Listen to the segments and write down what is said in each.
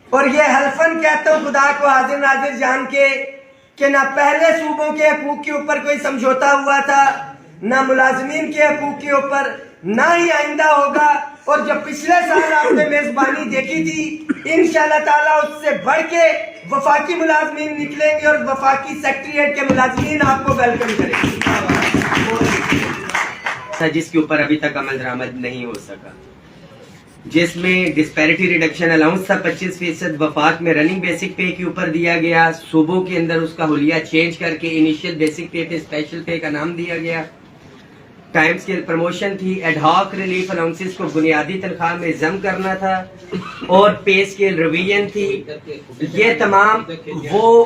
اور یہ حلفاً کہتا ہوں خدا کو حاضر ناظر جان کے کہ نہ پہلے صوبوں کے حقوق کے اوپر کوئی سمجھوتا ہوا تھا، نہ ملازمین کے حقوق کے اوپر، نہ ہی آئندہ ہوگا۔ اور جو پچھلے سال آپ نے میزبانی دیکھی تھی، انشاءاللہ تعالیٰ اس سے بڑھ کے وفاقی ملازمین نکلیں گے اور وفاقی سیکٹریٹ کے ملازمین آپ کو ویلکم کریں گے، جس کے اوپر ابھی تک عمل درآمد نہیں ہو سکا، جس میں ڈسپیرٹی ریڈکشن الاؤنس تھا 25%، وفاق میں رننگ بیسک پے کے اوپر دیا گیا، صوبوں کے اندر اس کا حلیہ چینج کر کے انیشیل بیسک پے پہ اسپیشل پے کا نام دیا گیا، ٹائم سکیل پروموشن تھی، ایڈ ہاک ریلیف الاؤنسز کو بنیادی تنخواہ میں ضم کرنا تھا، اور پے سکیل ریویژن تھی۔ یہ تمام وہ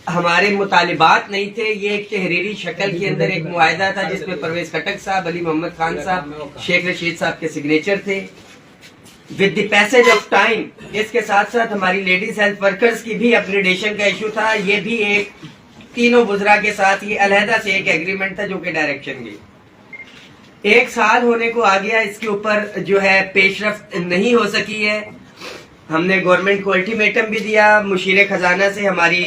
ہمارے مطالبات نہیں تھے، یہ ایک تحریری شکل کے اندر ایک معاہدہ تھا جس میں پرویز خٹک صاحب، علی محمد خان صاحب، شیخ رشید صاحب کے سگنیچر تھے۔ With the passage of time اس کے ساتھ ساتھ ہماری لیڈیز ہیلتھ ورکرز کی بھی اپگریڈیشن کا ایشو تھا، یہ بھی ایک تینوں وزراء کے ساتھ یہ علیحدہ سے ایک ایگریمنٹ تھا جو کہ ڈائریکشن گئی۔ ایک سال ہونے کو آ گیا، اس کے اوپر جو ہے پیش رفت نہیں ہو سکی ہے۔ ہم نے گورنمنٹ کو الٹیمیٹم بھی دیا، مشیر خزانہ سے ہماری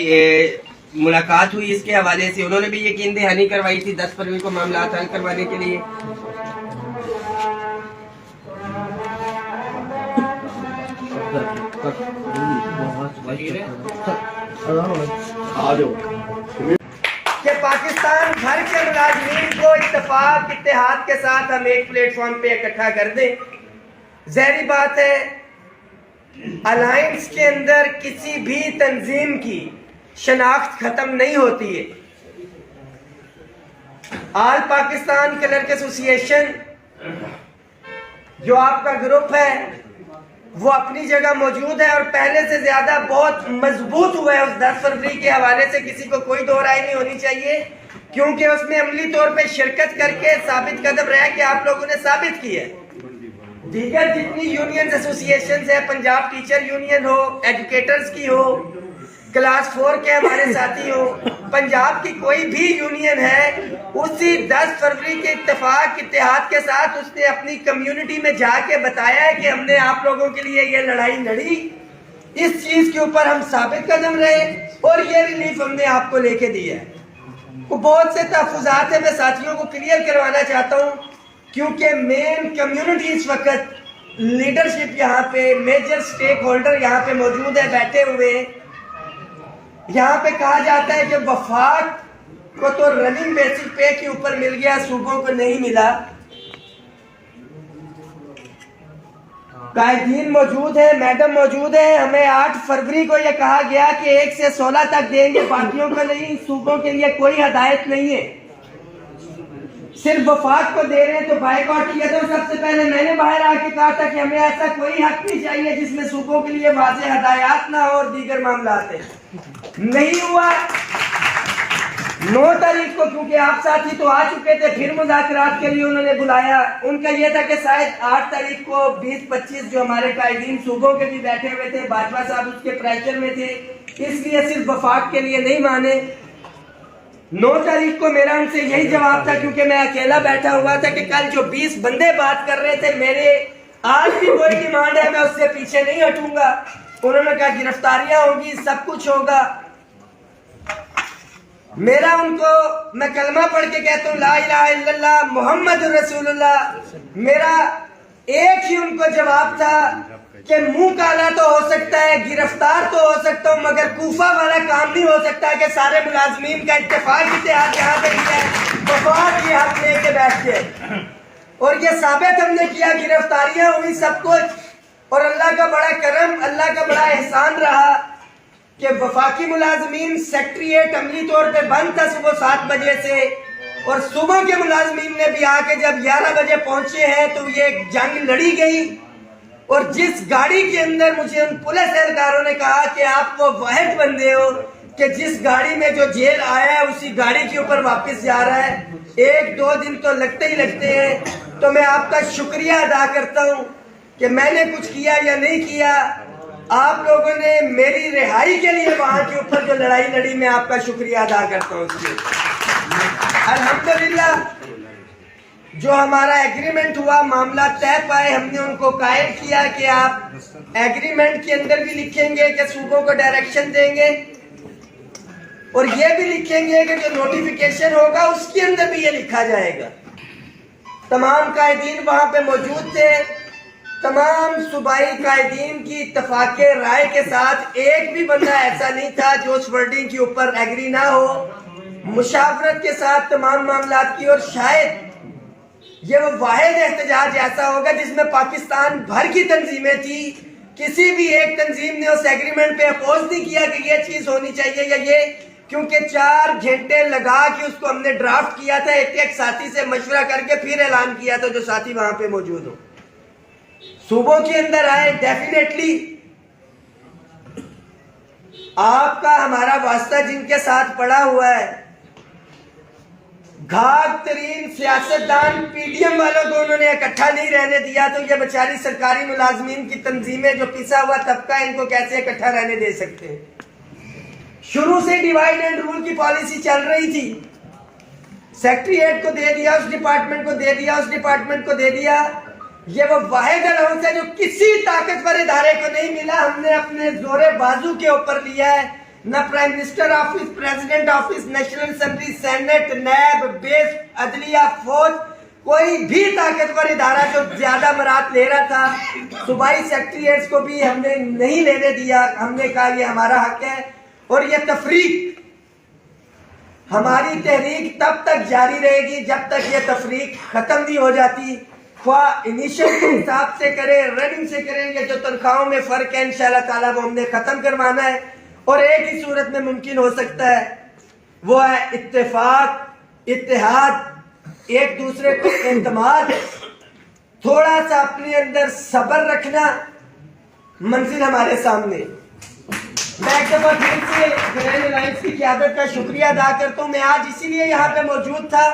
ملاقات ہوئی اس کے حوالے سے، انہوں نے بھی یقین دہانی کروائی تھی 10 فروری کو معاملات حل کروانے کے لیے۔ کہ پاکستان بھر کے ملازمین کو اتفاق اتحاد کے ساتھ ہم ایک پلیٹ فارم پہ اکٹھا کر دیں۔ ظاہری بات ہے الائنس کے اندر کسی بھی تنظیم کی شناخت ختم نہیں ہوتی ہے۔ آل پاکستان کلرک ایسوسی ایشن جو آپ کا گروپ ہے وہ اپنی جگہ موجود ہے اور پہلے سے زیادہ بہت مضبوط ہوا ہے۔ اس 10 فروری کے حوالے سے کسی کو کوئی دو رائے نہیں ہونی چاہیے، کیونکہ اس میں عملی طور پہ شرکت کر کے ثابت قدم رہا کہ آپ لوگوں نے ثابت کی ہے۔ دیگر جتنی یونینز ایسوسی ایشنز ہیں، پنجاب ٹیچر یونین ہو، ایجوکیٹرز کی ہو، کلاس 4 کے ہمارے ساتھی ہو، پنجاب کی کوئی بھی یونین ہے، اسی 10 فروری کے اتفاق اتحاد کے ساتھ اس نے اپنی کمیونٹی میں جا کے بتایا ہے کہ ہم نے آپ لوگوں کے لیے یہ لڑائی لڑی، اس چیز کے اوپر ہم ثابت قدم رہے اور یہ ریلیف ہم نے آپ کو لے کے دیا ہے۔ وہ بہت سے تحفظات ہیں، میں ساتھیوں کو کلیئر کروانا چاہتا ہوں، کیونکہ مین کمیونٹی اس وقت لیڈرشپ یہاں پہ میجر سٹیک ہولڈر یہاں پہ موجود ہے، بیٹھے ہوئے ہیں۔ یہاں پہ کہا جاتا ہے کہ وفاق کو تو رننگ بیسک پے کے اوپر مل گیا، صوبوں کو نہیں ملا۔ قائدین موجود ہیں، میڈم موجود ہیں، ہمیں 8 فروری کو یہ کہا گیا کہ 1 سے 16 تک دیں گے، باقیوں کو نہیں۔ صوبوں کے لیے کوئی ہدایت نہیں ہے، صرف وفاق کو دے رہے ہیں۔ تو بائیکاٹ کیا تھا سب سے پہلے، میں نے باہر آ کے کہا تھا کہ ہمیں ایسا کوئی حق نہیں چاہیے جس میں صوبوں کے لیے واضح ہدایات نہ ہو اور دیگر معاملات ہیں۔ نہیں ہوا۔ 9 تاریخ کو کیونکہ آپ ساتھی تو آ چکے تھے، پھر مذاکرات کے لیے انہوں نے بلایا۔ ان کا یہ تھا کہ شاید 8 تاریخ کو 20-25 جو ہمارے قائدین صوبوں کے بھی بیٹھے ہوئے تھے، باجوہ صاحب اس کے پریشر میں تھے، اس لیے صرف وفاق کے لیے نہیں مانے۔ 9 تاریخ کو میرا ان سے یہی جواب تھا، کیونکہ میں اکیلا بیٹھا ہوا تھا، کہ کل جو 20 بندے بات کر رہے تھے، میرے آج بھی کوئی ڈیمانڈ ہے، میں اس سے پیچھے نہیں ہٹوں گا۔ انہوں نے کہا گرفتاریاں ہوں گی، سب کچھ ہوگا۔ میرا ان کو، میں کلمہ پڑھ کے کہتا ہوں لا الہ الا اللہ محمد رسول اللہ، میرا ایک ہی ان کو جواب تھا کہ منہ کالا تو ہو سکتا ہے، گرفتار تو ہو سکتا ہوں، مگر کوفہ والا کام نہیں ہو سکتا کہ سارے ملازمین کا اتفاق اتحاد یہاں پہ کیا ہے، وفاق یہ حق لے کے بیٹھ کے، اور یہ ثابت ہم نے کیا، گرفتاریاں ہوئی، سب کچھ۔ اور اللہ کا بڑا کرم، اللہ کا بڑا احسان رہا کہ وفاقی ملازمین سیکٹریٹ عملی طور پہ بند تھا صبح 7 بجے سے، اور صبح کے ملازمین نے بھی آ کے جب 11 بجے پہنچے ہیں تو یہ جنگ لڑی گئی۔ اور جس گاڑی کے اندر مجھے ان پولیس اہلکاروں نے کہا کہ آپ وہ واحد بندے ہو کہ جس گاڑی میں جو جیل آیا ہے اسی گاڑی کے اوپر واپس جا رہا ہے، 1-2 دن تو لگتے ہی لگتے ہیں۔ تو میں آپ کا شکریہ ادا کرتا ہوں کہ میں نے کچھ کیا یا نہیں کیا، آپ لوگوں نے میری رہائی کے لیے وہاں کے اوپر جو لڑائی لڑی، میں آپ کا شکریہ ادا کرتا ہوں اس کے۔ الحمدللہ جو ہمارا ایگریمنٹ ہوا معاملہ طے پائے ہم نے ان کو قائل کیا کہ آپ ایگریمنٹ کے اندر بھی لکھیں گے کہ صوبوں کو ڈائریکشن دیں گے اور یہ بھی لکھیں گے کہ جو نوٹیفیکیشن ہوگا اس کے اندر بھی یہ لکھا جائے گا. تمام قائدین وہاں پہ موجود تھے. تمام صوبائی قائدین کی اتفاق رائے کے ساتھ ایک بھی بندہ ایسا نہیں تھا جو اس ورڈنگ کے اوپر ایگری نہ ہو. مشاورت کے ساتھ تمام معاملات کی اور شاید یہ وہ واحد احتجاج ایسا ہوگا جس میں پاکستان بھر کی تنظیمیں تھی. کسی بھی ایک تنظیم نے اس ایگریمنٹ پہ اپوز نہیں کیا کہ یہ چیز ہونی چاہیے یا یہ, کیونکہ 4 گھنٹے لگا کے اس کو ہم نے ڈرافٹ کیا تھا, ایک ساتھی سے مشورہ کر کے پھر اعلان کیا تھا جو ساتھی وہاں پہ موجود ہو. صوبوں کے اندر آئے, ڈیفینیٹلی آپ کا ہمارا واسطہ جن کے ساتھ پڑا ہوا ہے, گھاگ ترین سیاستدان پی ڈی ایم والوں کو انہوں نے اکٹھا نہیں رہنے دیا, تو یہ بیچاری سرکاری ملازمین کی تنظیمیں جو پسا ہوا طبقہ ان کو کیسے اکٹھا رہنے دے سکتے ہیں. شروع سے ڈیوائیڈ اینڈ رول کی پالیسی چل رہی تھی. سیکریٹریٹ کو دے دیا, اس ڈپارٹمنٹ کو دے دیا, اس ڈپارٹمنٹ کو دے دیا. یہ وہ واحد الاؤنس ہے جو کسی طاقتور ادارے کو نہیں ملا. ہم نے اپنے زور بازو کے اوپر لیا ہے. نہ prime minister office, president office, national assembly, senate, NAB, بیس, عدلیہ, فوج, کوئی بھی طاقتور ادارہ جو زیادہ مراد لے رہا تھا, صوبائی سیکریٹریٹس کو بھی ہم نے نہیں لینے دیا. ہم نے کہا یہ ہمارا حق ہے. اور یہ تفریق, ہماری تحریک تب تک جاری رہے گی جب تک یہ تفریق ختم نہیں ہو جاتی. خواہ انیشل کے حساب سے کریں, رننگ سے کریں, یا جو تنخواہوں میں فرق ہے انشاءاللہ تعالیٰ وہ ہم نے ختم کروانا ہے. اور ایک ہی صورت میں ممکن ہو سکتا ہے, وہ ہے اتفاق, اتحاد, ایک دوسرے کو اعتماد, تھوڑا سا اپنے اندر صبر رکھنا. منزل ہمارے سامنے. میں ایک دفعہ پھر سے گرینڈ الائنس کی قیادت کا شکریہ ادا کرتا ہوں. میں آج اسی لیے یہاں پہ موجود تھا,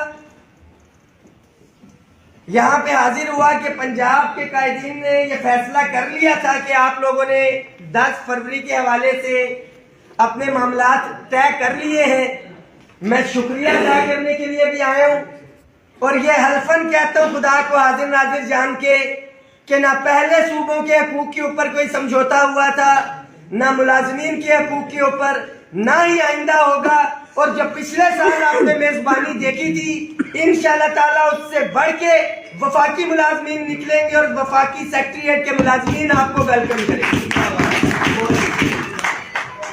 یہاں پہ حاضر ہوا کہ پنجاب کے قائدین نے یہ فیصلہ کر لیا تھا کہ آپ لوگوں نے 10 فروری کے حوالے سے اپنے معاملات طے کر لیے ہیں. میں شکریہ ادا کرنے کے لیے بھی آیا ہوں, اور یہ حلفاً کہتا ہوں خدا کو حاضر ناظر جان کے کہ نہ پہلے صوبوں کے حقوق کے اوپر کوئی سمجھوتا ہوا تھا, نہ ملازمین کے حقوق کے اوپر, نہ ہی آئندہ ہوگا. اور جو پچھلے سال آپ نے میزبانی دیکھی تھی, انشاءاللہ تعالیٰ اس سے بڑھ کے وفاقی ملازمین نکلیں گے اور وفاقی سیکریٹریٹ کے ملازمین آپ کو ویلکم کریں گے.